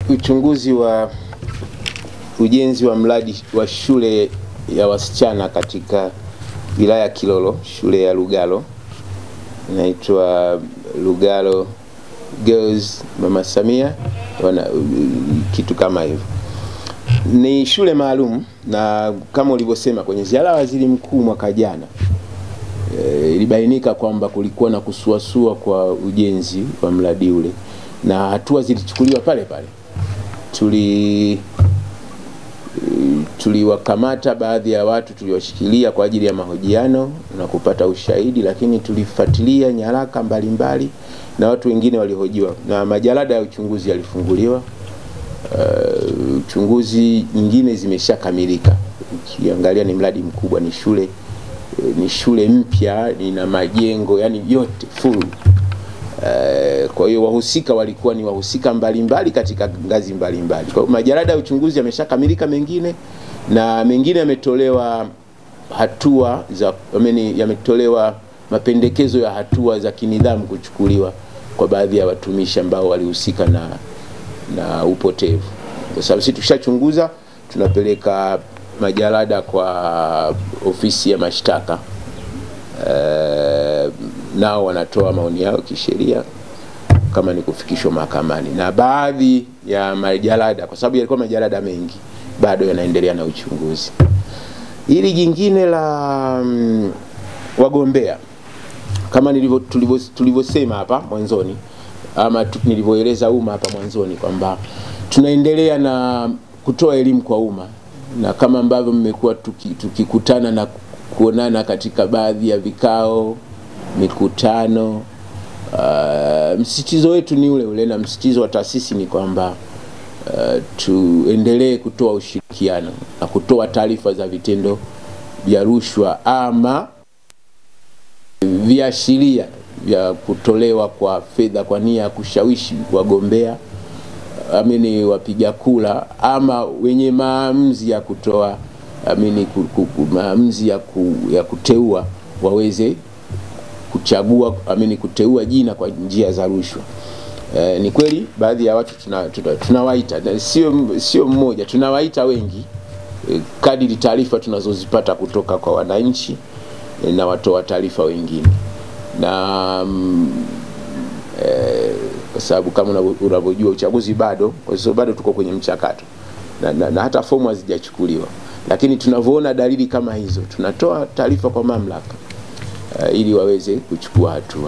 Uchunguzi wa ujenzi wa mradi wa shule ya wasichana katika wilaya ya Kilolo, shule ya Lugalo, inaitwa Lugalo Girls Mama Samia, kitu kama hivyo. Ni shule maalum, na kama ulivyosema kwenye ziara ya waziri mkuu mwaka jana, ilibainika kwamba kulikuwa na kusuasua kwa ujenzi wa mradi ule, na hatua zilichukuliwa pale pale. Tuliwakamata baadhi ya watu, tuliwashikilia kwa ajili ya mahojiano na kupata ushahidi, lakini tulifuatilia nyaraka mbalimbali na watu wengine walihojiwa, na majalada ya uchunguzi yalifunguliwa. Uchunguzi nyingine zimeshakamilika. Ukiangalia ni mradi mkubwa, ni shule mpya, ina majengo, yani yote full. Kwa hiyo wahusika walikuwa ni wahusika mbalimbali katika ngazi mbalimbali. Kwa hiyo majalada ya uchunguzi yameshakamilika mengine, na mengine yametolewa yametolewa mapendekezo ya hatua za kinidhamu kuchukuliwa kwa baadhi ya watumishi ambao walihusika na upotevu. Kwa sababu sisi tushachunguza, tunapeleka majalada kwa ofisi ya mashtaka, nao wanatoa maoni yao kisheria kama ni kufikishwa mahakamani. Na baadhi ya majalada, kwa sababu yalikuwa majalada mengi, bado yanaendelea na uchunguzi. Hili jingine la wagombea, kama tulivyosema hapa mwanzoni, ama nilivyoeleza umma hapa mwanzoni, kwamba tunaendelea na kutoa elimu kwa umma, na kama ambavyo mmekuwa tukikutana na kuonana katika baadhi ya vikao, mikutano, msitizo wetu ni ule ule, na msitizo wa taasisi ni kwamba tuendelee kutoa ushirikiano na kutoa taarifa za vitendo vya rushwa ama viashiria vya kutolewa kwa fedha kwa nia ya kushawishi wagombea, wapiga kura, ama wenye maamuzi ya kutoa maamuzi ya kuteua waweze kuchagua kuteua jina kwa njia za rushwa. Ni kweli baadhi ya watu tunawaita, sio mmoja, tunawaita wengi kadiri taarifa tunazozipata kutoka kwa wananchi na watoa taarifa wengine. Na kwa sababu kama unavyojua uchaguzi bado, kwa sababu bado tuko kwenye mchakato na hata fomu hazijachukuliwa, lakini tunavyoona dalili kama hizo tunatoa taarifa kwa mamlaka ili waweze kuchukua hatua.